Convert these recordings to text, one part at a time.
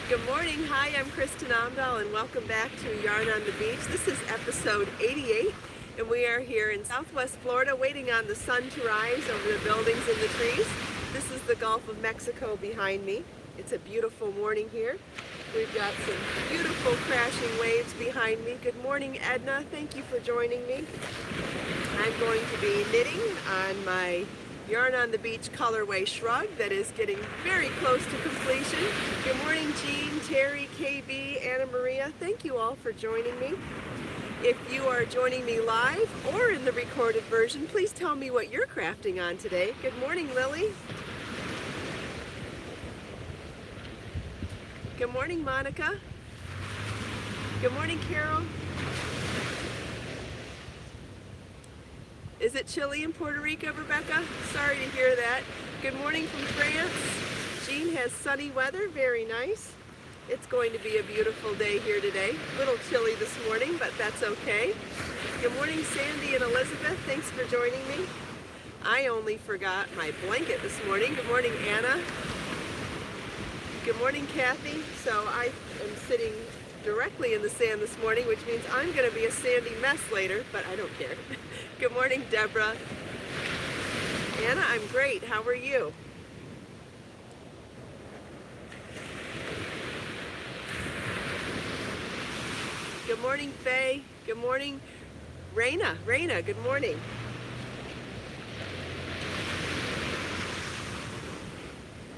Good morning. Hi, I'm Kristin Omdahl, and welcome back to Yarn on the Beach. This is episode 88, and we are here in Southwest Florida waiting on the sun to rise over the buildings and the trees. This is the Gulf of Mexico behind me. It's a beautiful morning here. We've got some beautiful crashing waves behind me. Good morning, Edna. Thank you for joining me. I'm going to be knitting on my Yarn on the Beach colorway shrug that is getting very close to completion. Good morning, Jean, Terry, KB, Anna Maria. Thank you all for joining me. If you are joining me live or in the recorded version, please tell me what you're crafting on today. Good morning, Lily. Good morning, Monica. Good morning, Carol. Is it chilly in Puerto Rico, Rebecca? Sorry to hear that. Good morning from France. Jean has sunny weather, very nice. It's going to be a beautiful day here today. A little chilly this morning, but that's okay. Good morning, Sandy and Elizabeth. Thanks for joining me. I only forgot my blanket this morning. Good morning, Anna. Good morning, Kathy. So I am sitting directly in the sand this morning, which means I'm going to be a sandy mess later, but I don't care. Good morning, Deborah. Anna, I'm great. How are you? Good morning, Faye. Good morning, Raina. Raina, good morning.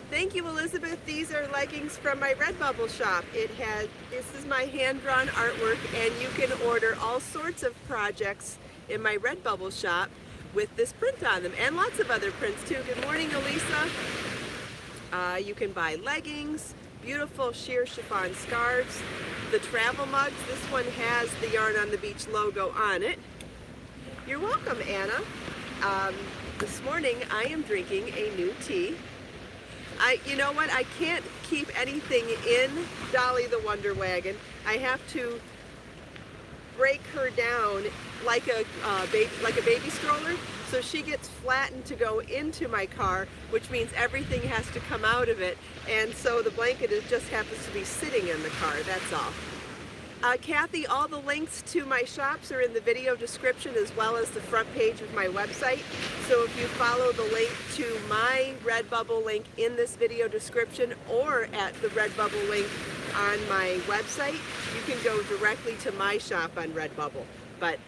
Thank you, Elizabeth. These are leggings from my Redbubble shop. This is my hand-drawn artwork, and you can order all sorts of projects in my Redbubble shop with this print on them, and lots of other prints too. Good morning, Elisa. You can buy leggings, beautiful sheer chiffon scarves, the travel mugs. This one has the Yarn on the Beach logo on it. You're welcome, Anna. This morning I am drinking a new tea. You know what? I can't keep anything in Dolly the Wonder Wagon. I have to break her down like a baby stroller, so she gets flattened to go into my car, which means everything has to come out of it, and so the blanket just happens to be sitting in the car. That's all. Kathy, all the links to my shops are in the video description as well as the front page of my website. So if you follow the link to my Redbubble link in this video description or at the Redbubble link on my website, you can go directly to my shop on Redbubble. But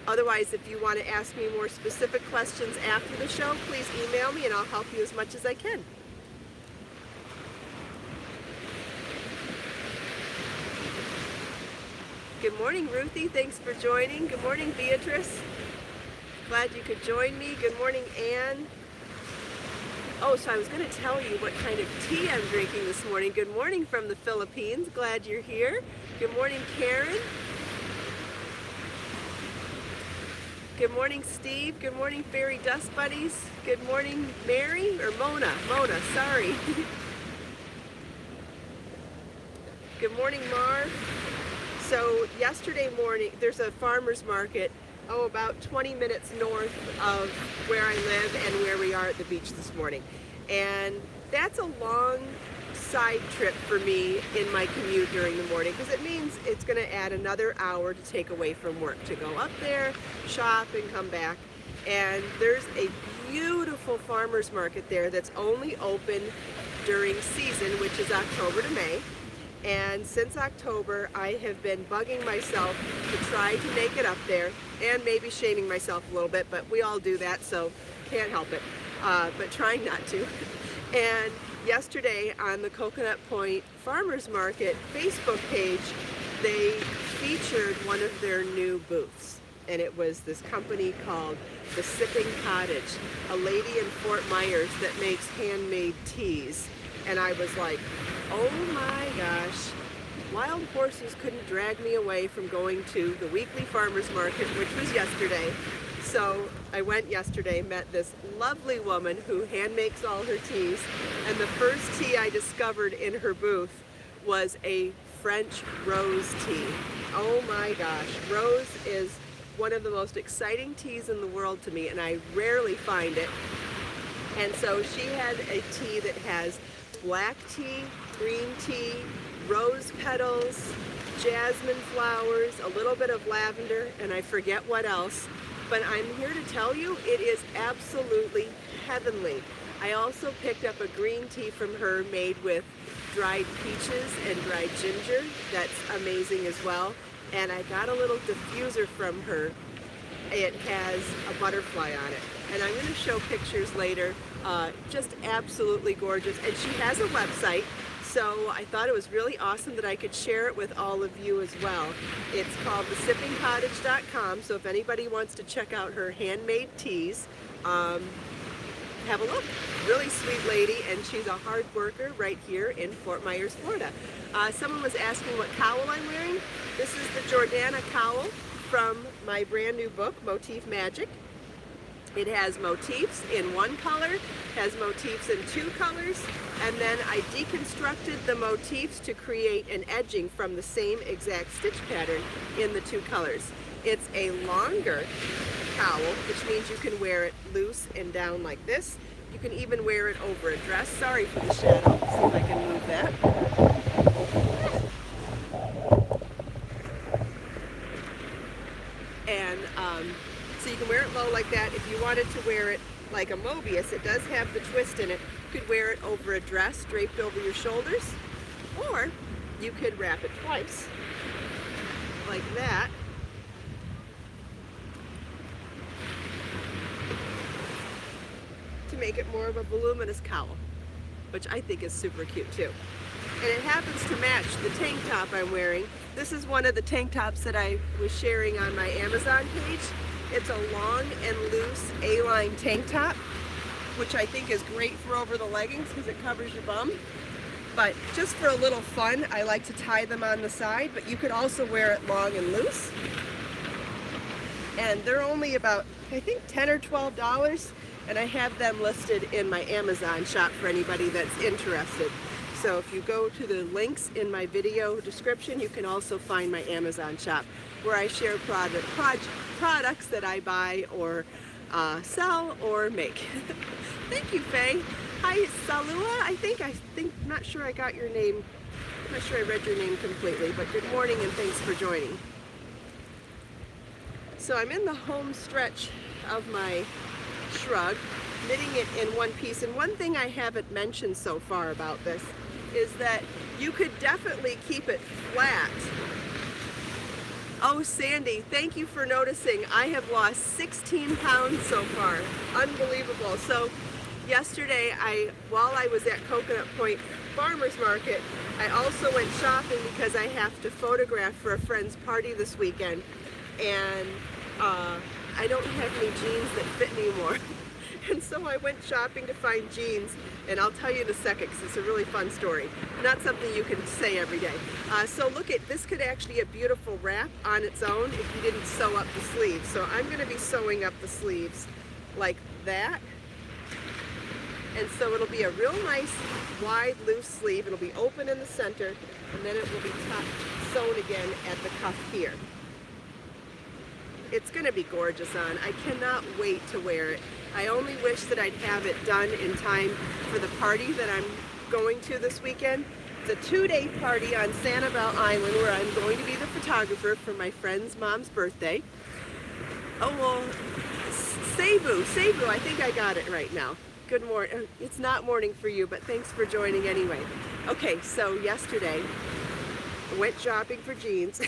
otherwise, if you want to ask me more specific questions after the show, please email me and I'll help you as much as I can. Good morning, Ruthie. Thanks for joining. Good morning, Beatrice. Glad you could join me. Good morning, Anne. Oh, so I was going to tell you what kind of tea I'm drinking this morning. Good morning from the Philippines. Glad you're here. Good morning, Karen. Good morning, Steve. Good morning, Fairy Dust Buddies. Good morning, Mary, or Mona. Mona, sorry. Good morning, Marv. So yesterday morning, there's a farmer's market, about 20 minutes north of where I live and where we are at the beach this morning. And that's a long side trip for me in my commute during the morning, because it means it's going to add another hour to take away from work, to go up there, shop, and come back. And there's a beautiful farmer's market there that's only open during season, which is October to May. And since October, I have been bugging myself to try to make it up there, and maybe shaming myself a little bit, but we all do that, so can't help it, but trying not to. And yesterday on the Coconut Point Farmers Market Facebook page, they featured one of their new booths, and it was this company called The Sipping Cottage, a lady in Fort Myers that makes handmade teas. And I was like, oh my gosh, wild horses couldn't drag me away from going to the weekly farmers market, which was yesterday. So I went yesterday, met this lovely woman who hand makes all her teas, and the first tea I discovered in her booth was a French rose tea. Oh my gosh, rose is one of the most exciting teas in the world to me, and I rarely find it. And so she had a tea that has black tea, green tea, rose petals, jasmine flowers, a little bit of lavender, and I forget what else. But I'm here to tell you, it is absolutely heavenly. I also picked up a green tea from her made with dried peaches and dried ginger. That's amazing as well. And I got a little diffuser from her. It has a butterfly on it. And I'm going to show pictures later. Just absolutely gorgeous. And she has a website. So I thought it was really awesome that I could share it with all of you as well. It's called thesippingcottage.com. So if anybody wants to check out her handmade teas, have a look. Really sweet lady, and she's a hard worker right here in Fort Myers, Florida. Someone was asking what cowl I'm wearing. This is the Jordana cowl from my brand new book, Motif Magic. It has motifs in one color, has motifs in two colors, and then I deconstructed the motifs to create an edging from the same exact stitch pattern in the two colors. It's a longer cowl, which means you can wear it loose and down like this. You can even wear it over a dress. Sorry for the shadow. See if I can move that. And so you can wear it low like that. If you wanted to wear it like a Mobius, it does have the twist in it. You could wear it over a dress draped over your shoulders, or you could wrap it twice like that. To make it more of a voluminous cowl, which I think is super cute too. And it happens to match the tank top I'm wearing. This is one of the tank tops that I was sharing on my Amazon page. It's a long and loose A-line tank top, which I think is great for over the leggings because it covers your bum. But just for a little fun, I like to tie them on the side, but you could also wear it long and loose. And they're only about, I think, $10 or $12. And I have them listed in my Amazon shop for anybody that's interested. So if you go to the links in my video description, you can also find my Amazon shop where I share products that I buy or sell or make. Thank you, Faye. Hi, Salua. I think, I'm not sure I got your name. I'm not sure I read your name completely, but good morning and thanks for joining. So I'm in the home stretch of my shrug, knitting it in one piece. And one thing I haven't mentioned so far about this is that you could definitely keep it flat. Oh, Sandy, thank you for noticing. I have lost 16 pounds so far. Unbelievable. So yesterday, while I was at Coconut Point Farmers Market, I also went shopping because I have to photograph for a friend's party this weekend. And I don't have any jeans that fit anymore. And so I went shopping to find jeans, and I'll tell you in a second because it's a really fun story. Not something you can say every day. So look at this, could actually be a beautiful wrap on its own if you didn't sew up the sleeves. So I'm going to be sewing up the sleeves like that. And so it'll be a real nice wide loose sleeve. It'll be open in the center, and then it will be sewn again at the cuff here. It's going to be gorgeous on. I cannot wait to wear it. I only wish that I'd have it done in time for the party that I'm going to this weekend. It's a 2-day party on Sanibel Island where I'm going to be the photographer for my friend's mom's birthday. Oh, well, Cebu, I think I got it right now. Good morning. It's not morning for you, but thanks for joining anyway. Okay, so yesterday I went shopping for jeans.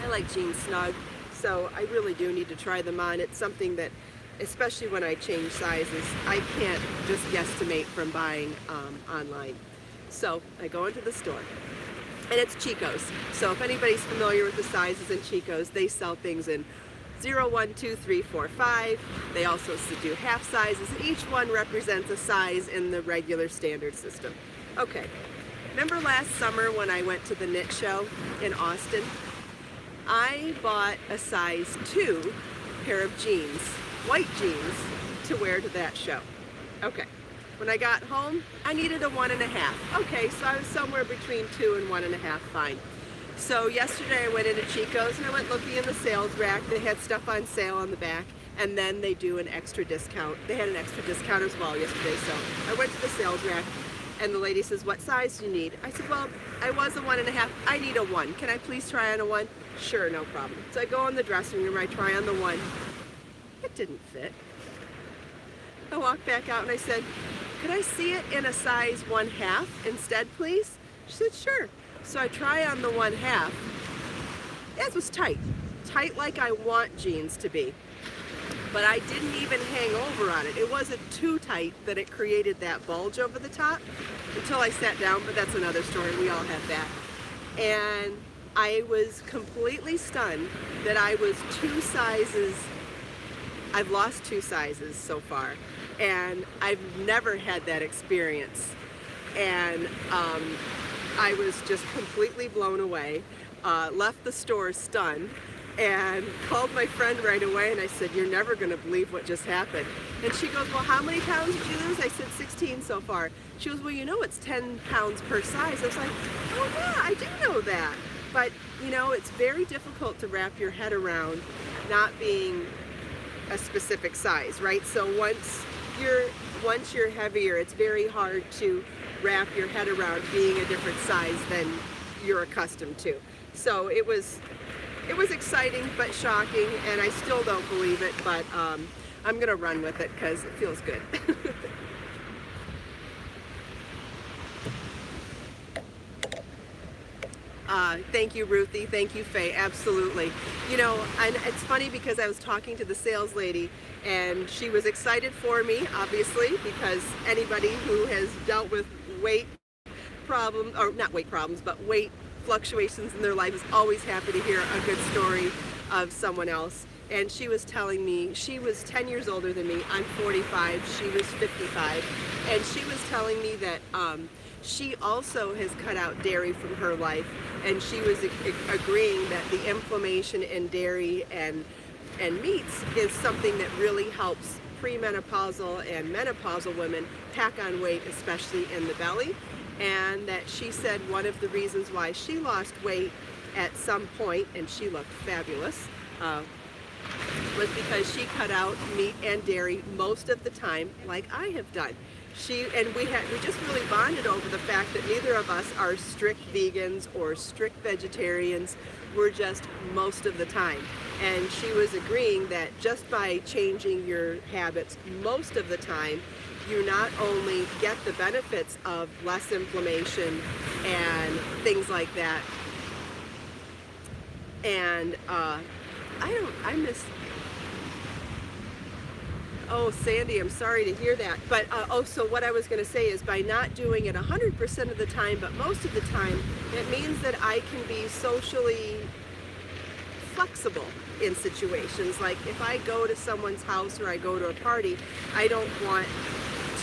I like jeans snug, so I really do need to try them on. It's something that, especially when I change sizes, I can't just guesstimate from buying online. So I go into the store, and it's Chico's. So if anybody's familiar with the sizes in Chico's, they sell things in 0, 1, 2, 3, 4, 5. They also do half sizes, and each one represents a size in the regular standard system. Okay, remember last summer when I went to the knit show in Austin? I bought a size 2 pair of jeans, white jeans, to wear to that show. Okay, when I got home, I needed a 1.5. Okay, so I was somewhere between 2 and 1.5, fine. So yesterday I went into Chico's and I went looking in the sales rack. They had stuff on sale on the back. and then they do an extra discount. They had an extra discount as well yesterday, so I went to the sales rack, and the lady says, what size do you need? I said, well, I was a 1.5. I need a 1. Can I please try on a 1? Sure, no problem. So I go in the dressing room, I try on the 1. It didn't fit. I walked back out and I said, could I see it in a size 1/2 instead, please? She said, sure. So I try on the 1/2. It was tight. Tight like I want jeans to be. But I didn't even hang over on it. It wasn't too tight that it created that bulge over the top until I sat down, but that's another story. We all have that. And I was completely stunned that I was 2 sizes. I've lost 2 sizes so far, and I've never had that experience. And I was just completely blown away, left the store stunned, and called my friend right away, and I said, you're never going to believe what just happened. And she goes, well, how many pounds did you lose? I said, 16 so far. She goes, well, you know it's 10 pounds per size. I was like, oh yeah, I do know that. But, you know, it's very difficult to wrap your head around not being a specific size, right? So once you're heavier, it's very hard to wrap your head around being a different size than you're accustomed to. So it was exciting but shocking, and I still don't believe it, but I'm gonna run with it because it feels good. Thank you, Ruthie. Thank you, Faye. Absolutely. You know, and it's funny because I was talking to the sales lady, and she was excited for me, obviously, because anybody who has dealt with weight problems, or not weight problems, but weight fluctuations in their life is always happy to hear a good story of someone else. And she was telling me, she was 10 years older than me. I'm 45. She was 55. And she was telling me that she also has cut out dairy from her life, and she was agreeing that the inflammation in dairy and meats is something that really helps premenopausal and menopausal women pack on weight, especially in the belly. And that she said one of the reasons why she lost weight at some point, and she looked fabulous, was because she cut out meat and dairy most of the time, like I have done. We just really bonded over the fact that neither of us are strict vegans or strict vegetarians. We're just most of the time. And she was agreeing that just by changing your habits most of the time, you not only get the benefits of less inflammation and things like that, and oh, Sandy, I'm sorry to hear that. But so what I was going to say is, by not doing it 100% of the time, but most of the time, it means that I can be socially flexible in situations. Like if I go to someone's house or I go to a party, I don't want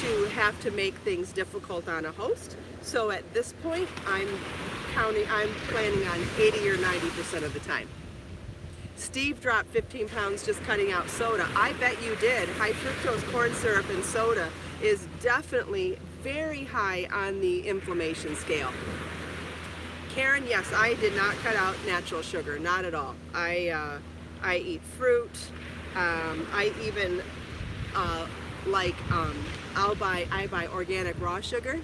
to have to make things difficult on a host. So at this point, I'm planning on 80 or 90% of the time. Steve dropped 15 pounds just cutting out soda. I bet you did. High fructose corn syrup and soda is definitely very high on the inflammation scale. Karen, yes, I did not cut out natural sugar, not at all. I eat fruit. I even I buy organic raw sugar.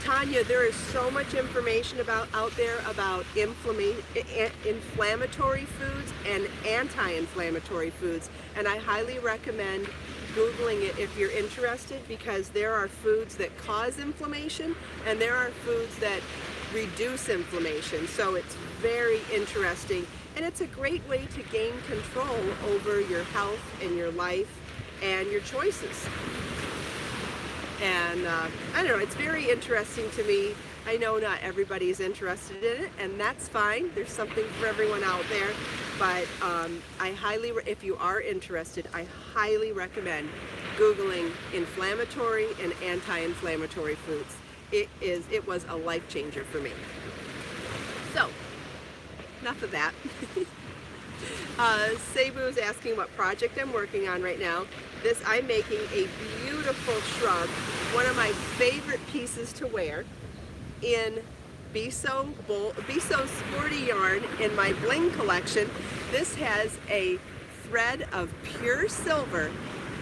Tanya, there is so much information out there about inflammatory foods and anti-inflammatory foods, and I highly recommend Googling it if you're interested, because there are foods that cause inflammation and there are foods that reduce inflammation. So it's very interesting, and it's a great way to gain control over your health and your life and your choices. And I don't know, it's very interesting to me. I know not everybody is interested in it, and that's fine. There's something for everyone out there. But if you are interested, I highly recommend Googling inflammatory and anti-inflammatory foods. It was a life changer for me. So, enough of that. Cebu's asking what project I'm working on right now. I'm making a beautiful shrub, one of my favorite pieces to wear, in Biso Sporty yarn in my bling collection. This has a thread of pure silver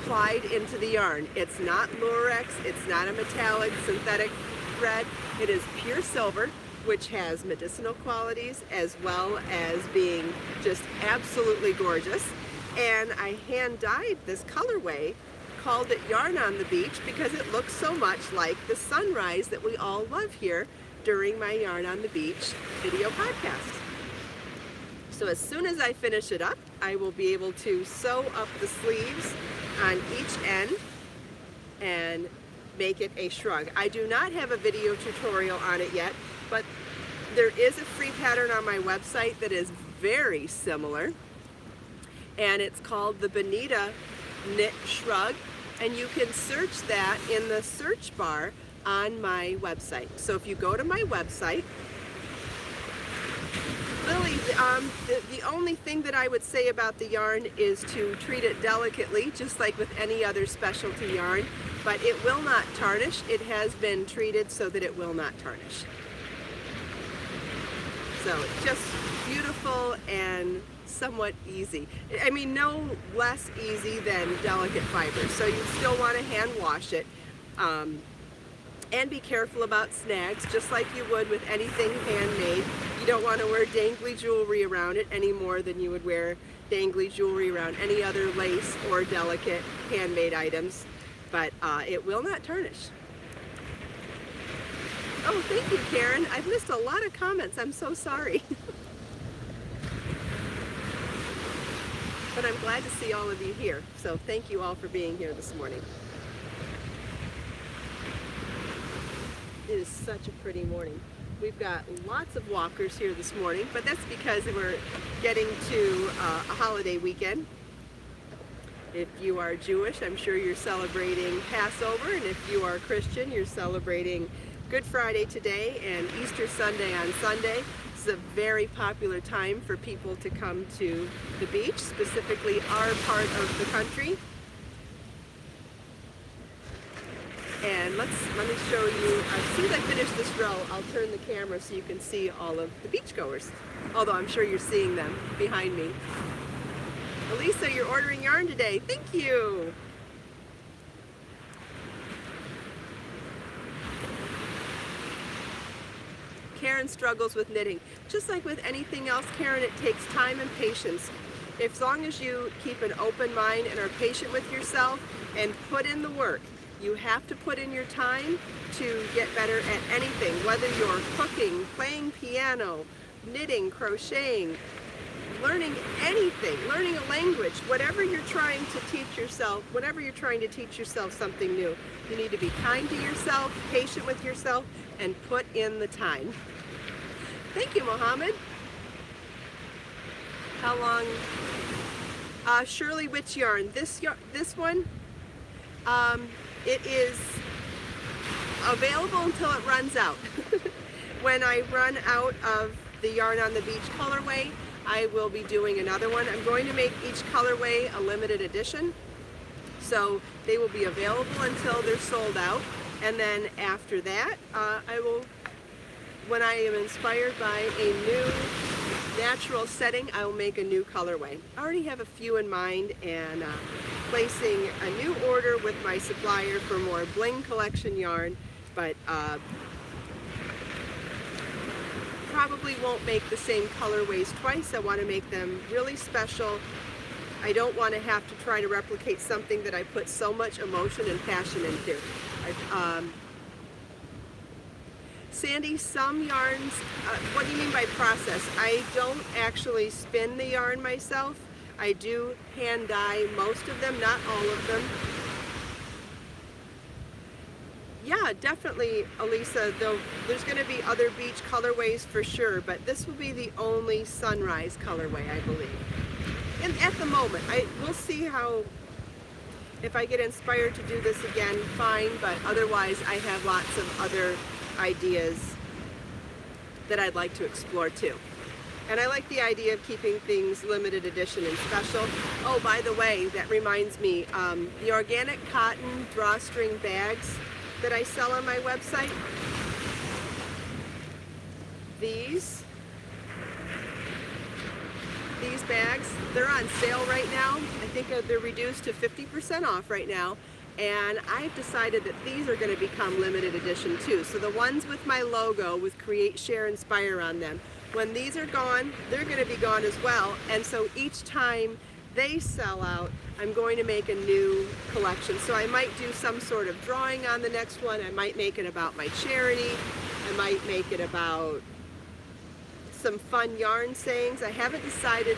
plied into the yarn. It's not lurex, it's not a metallic synthetic thread. It is pure silver, which has medicinal qualities as well as being just absolutely gorgeous. And I hand dyed this colorway, called it Yarn on the Beach, because it looks so much like the sunrise that we all love here during my Yarn on the Beach video podcast. So as soon as I finish it up, I will be able to sew up the sleeves on each end and make it a shrug. I do not have a video tutorial on it yet, but there is a free pattern on my website that is very similar, and it's called the Bonita Knit Shrug, and you can search that in the search bar on my website. So if you go to my website, Lily, the only thing that I would say about the yarn is to treat it delicately, just like with any other specialty yarn, but it will not tarnish. It has been treated so that it will not tarnish. So it's just beautiful and somewhat easy. I mean, no less easy than delicate fibers. So you still want to hand wash it. And be careful about snags, just like you would with anything handmade. You don't want to wear dangly jewelry around it any more than you would wear dangly jewelry around any other lace or delicate handmade items, but it will not tarnish. Oh, thank you, Karen. I've missed a lot of comments. I'm so sorry. But I'm glad to see all of you here. So thank you all for being here this morning. It is such a pretty morning. We've got lots of walkers here this morning, but that's because we're getting to a holiday weekend. If you are Jewish, I'm sure you're celebrating Passover, and if you are Christian, you're celebrating Good Friday today and Easter Sunday on Sunday. It's a very popular time for people to come to the beach, specifically our part of the country. And let me show you, as soon as I finish this row, I'll turn the camera so you can see all of the beachgoers. Although I'm sure you're seeing them behind me. Elisa, you're ordering yarn today. Thank you. Karen struggles with knitting. Just like with anything else, Karen, it takes time and patience. As long as you keep an open mind and are patient with yourself and put in the work. You have to put in your time to get better at anything, whether you're cooking, playing piano, knitting, crocheting, learning anything, learning a language, whatever you're trying to teach yourself, whenever you're trying to teach yourself something new, you need to be kind to yourself, patient with yourself, and put in the time. Thank you, Mohammed. How long? Shirley, which yarn? This one? It is available until it runs out. When I run out of the Yarn on the Beach colorway, I will be doing another one. I'm going to make each colorway a limited edition, so they will be available until they're sold out. And then after that, I will, when I am inspired by a new natural setting, I will make a new colorway. I already have a few in mind, and placing a new order with my supplier for more bling collection yarn, but probably won't make the same colorways twice. I want to make them really special. I don't want to have to try to replicate something that I put so much emotion and passion into. Sandy, some yarns, what do you mean by process? I don't actually spin the yarn myself. I do hand dye most of them, not all of them. Yeah, definitely, Elisa, though there's going to be other beach colorways for sure, but this will be the only sunrise colorway, I believe. And at the moment, we'll see how, if I get inspired to do this again, fine, but otherwise I have lots of other ideas that I'd like to explore too. And I like the idea of keeping things limited edition and special. Oh, by the way, that reminds me, the organic cotton drawstring bags that I sell on my website, these bags. They're on sale right now. I think they're reduced to 50% off right now. And I've decided that these are going to become limited edition too. So the ones with my logo with Create, Share, Inspire on them, when these are gone, they're going to be gone as well. And so each time they sell out, I'm going to make a new collection. So I might do some sort of drawing on the next one. I might make it about my charity. I might make it about some fun yarn sayings. I haven't decided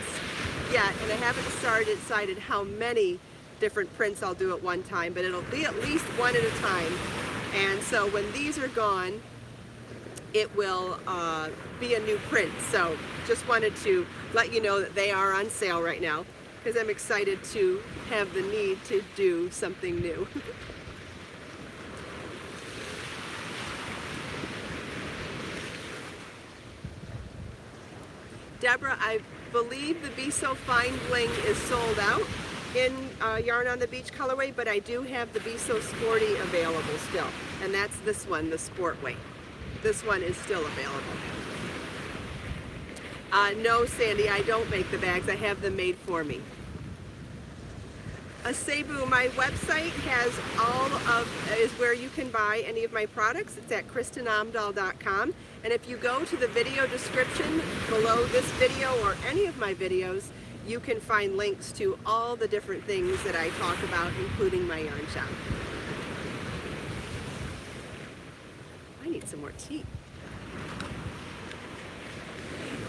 yet, and I haven't decided how many different prints I'll do at one time, but it'll be at least one at a time. And so when these are gone, it will be a new print. So just wanted to let you know that they are on sale right now, because I'm excited to have the need to do something new. Deborah, I believe the Be So Fine Bling is sold out in Yarn on the Beach colorway, but I do have the Be So Sporty available still, and that's this one, the Sport Weight. This one is still available. No, Sandy, I don't make the bags. I have them made for me. Cebu, my website has is where you can buy any of my products. It's at KristinOmdahl.com. And if you go to the video description below this video or any of my videos, you can find links to all the different things that I talk about, including my yarn shop. I need some more tea.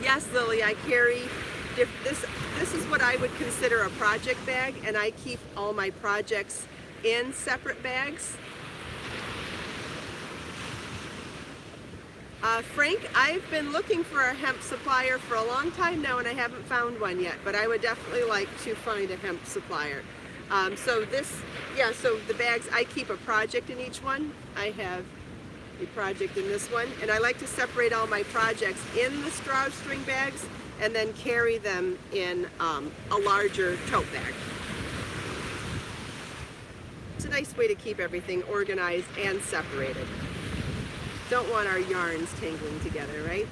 Yes, Lily, I carry this is what I would consider a project bag, and I keep all my projects in separate bags. Frank, I've been looking for a hemp supplier for a long time now, and I haven't found one yet, but I would definitely like to find a hemp supplier. So the bags, I keep a project in each one. I have a project in this one, and I like to separate all my projects in the drawstring bags and then carry them in a larger tote bag. It's a nice way to keep everything organized and separated. Don't want our yarns tangling together, right?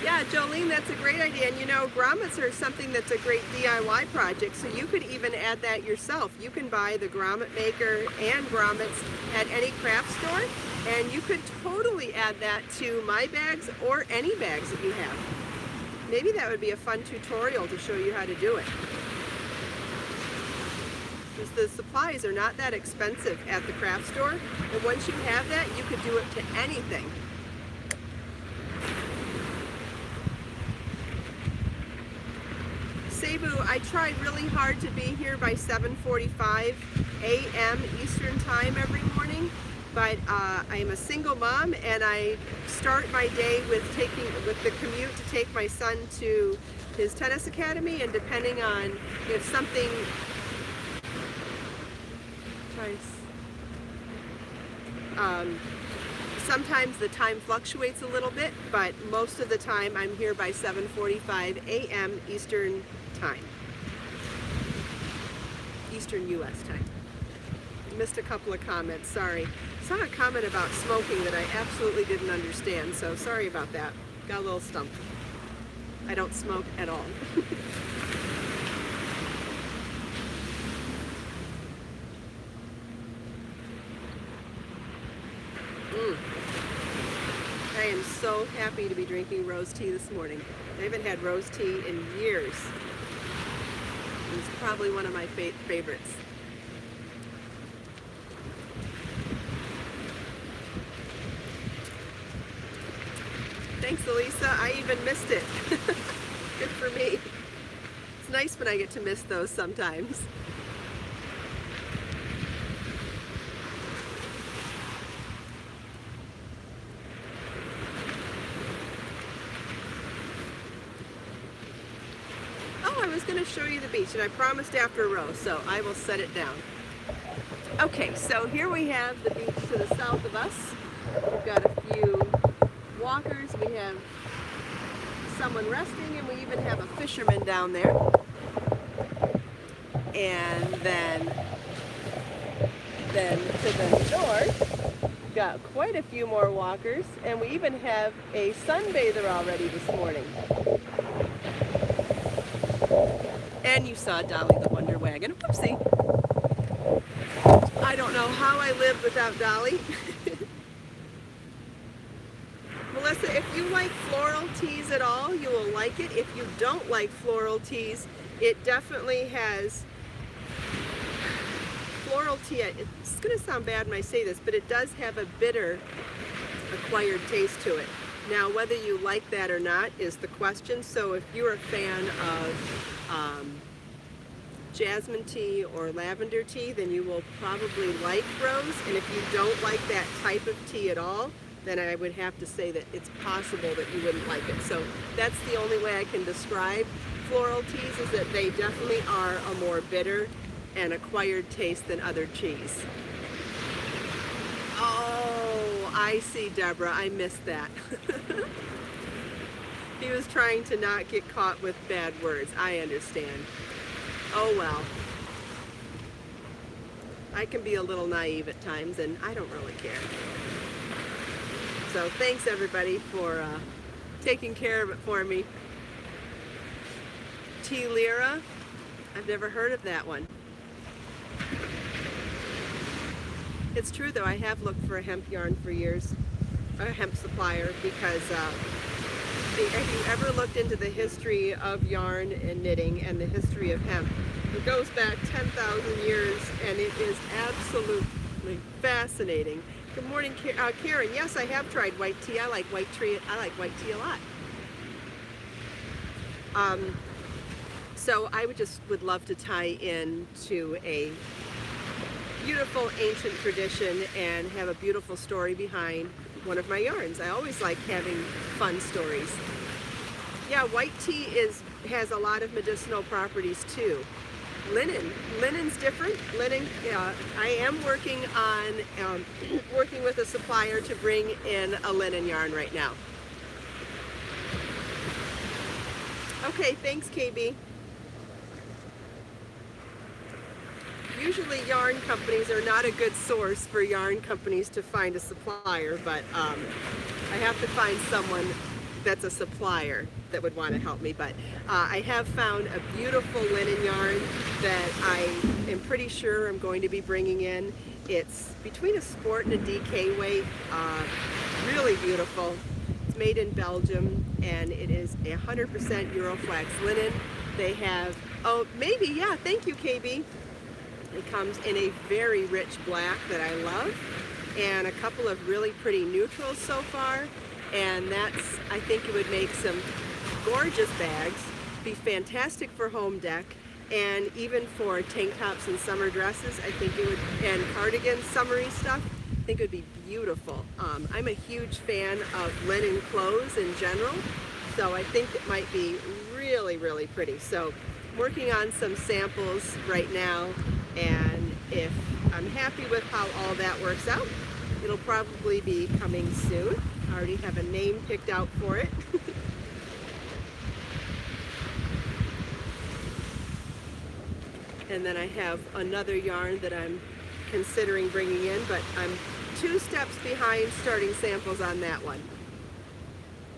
Yeah, Jolene, that's a great idea. And you know, grommets are something that's a great DIY project, so you could even add that yourself. You can buy the grommet maker and grommets at any craft store, and you could totally add that to my bags or any bags that you have. Maybe that would be a fun tutorial to show you how to do it. Because the supplies are not that expensive at the craft store, and once you have that, you could do it to anything. Cebu, I tried really hard to be here by 7:45 a.m. Eastern Time every morning, but I am a single mom, and I start my day with the commute to take my son to his tennis academy, and depending on if something sometimes the time fluctuates a little bit, but most of the time I'm here by 7:45 a.m. Eastern Time. Eastern U.S. time. Missed a couple of comments, sorry. Saw a comment about smoking that I absolutely didn't understand, so sorry about that. Got a little stumped. I don't smoke at all. I am so happy to be drinking rose tea this morning. I haven't had rose tea in years. It's probably one of my favorites. Thanks, Elisa. I even missed it. Good for me. It's nice when I get to miss those sometimes. I was going to show you the beach, and I promised after a row, so I will set it down. Okay, so here we have the beach to the south of us. We've got a few walkers, we have someone resting, and we even have a fisherman down there. And then to the north, we've got quite a few more walkers, and we even have a sunbather already this morning. And you saw Dolly the Wonder Wagon. Whoopsie. I don't know how I lived without Dolly. Melissa, if you like floral teas at all, you will like it. If you don't like floral teas, it definitely has floral tea. It's going to sound bad when I say this, but it does have a bitter acquired taste to it. Now, whether you like that or not is the question. So if you're a fan of jasmine tea or lavender tea, then you will probably like rose. And if you don't like that type of tea at all, then I would have to say that it's possible that you wouldn't like it. So that's the only way I can describe floral teas, is that they definitely are a more bitter and acquired taste than other teas. Oh, I see, Deborah. I missed that. He was trying to not get caught with bad words. I understand. Oh well. I can be a little naive at times, and I don't really care. So thanks everybody for taking care of it for me. Tea Lira, I've never heard of that one. It's true though, I have looked for a hemp yarn for years, a hemp supplier, because have you ever looked into the history of yarn and knitting and the history of hemp? It goes back 10,000 years, and it is absolutely fascinating. Good morning, Karen. Yes, I have tried white tea. I like white tea. I like white tea a lot. So I would love to tie in to a beautiful ancient tradition and have a beautiful story behind one of my yarns. I always like having fun stories. Yeah, white tea has a lot of medicinal properties too. Linen's different. Linen, I am working on working with a supplier to bring in a linen yarn right now. Okay, thanks, KB. Usually yarn companies are not a good source for yarn companies to find a supplier, but I have to find someone that's a supplier that would want to help me. But I have found a beautiful linen yarn that I am pretty sure I'm going to be bringing in. It's between a sport and a DK weight, really beautiful. It's made in Belgium, and it is 100% Euroflex linen. They have, oh, maybe, yeah, thank you, KB. It comes in a very rich black that I love, and a couple of really pretty neutrals so far. And that's, I think it would make some gorgeous bags, be fantastic for home deck, and even for tank tops and summer dresses, I think it would, and cardigans, summery stuff, I think it would be beautiful. I'm a huge fan of linen clothes in general, so I think it might be really, really pretty. So I'm working on some samples right now, and if I'm happy with how all that works out, it'll probably be coming soon. I already have a name picked out for it. And then I have another yarn that I'm considering bringing in, but I'm 2 steps behind starting samples on that one.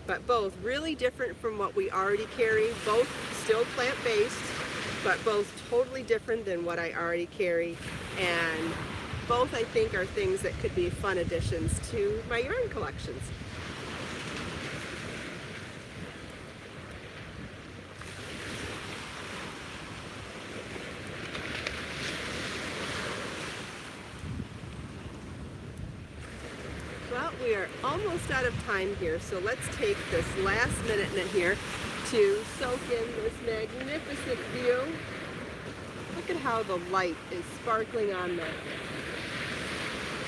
But both really different from what we already carry, both still plant-based, but both totally different than what I already carry. And both, I think, are things that could be fun additions to my yarn collections. Well, we are almost out of time here, so let's take this last minute here to soak in this magnificent view. Look at how the light is sparkling on the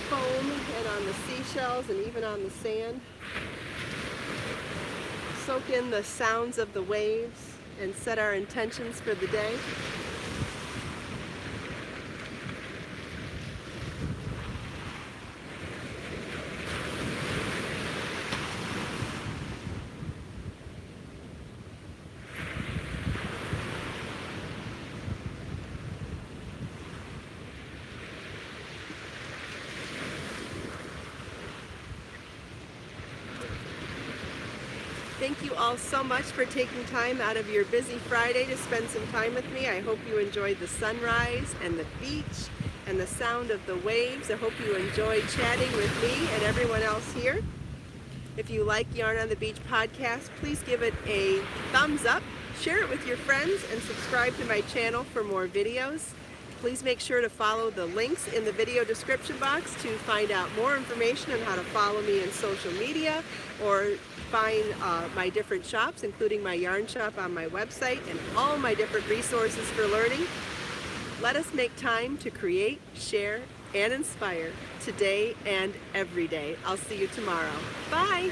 foam and on the seashells and even on the sand. Soak in the sounds of the waves and set our intentions for the day. all so much for taking time out of your busy Friday to spend some time with me. I hope you enjoyed the sunrise and the beach and the sound of the waves. I hope you enjoyed chatting with me and everyone else here. If you like Yarn on the Beach podcast, please give it a thumbs up, share it with your friends, and subscribe to my channel for more videos. Please make sure to follow the links in the video description box to find out more information on how to follow me in social media or find my different shops, including my yarn shop on my website and all my different resources for learning. Let us make time to create, share, and inspire today and every day. I'll see you tomorrow. Bye.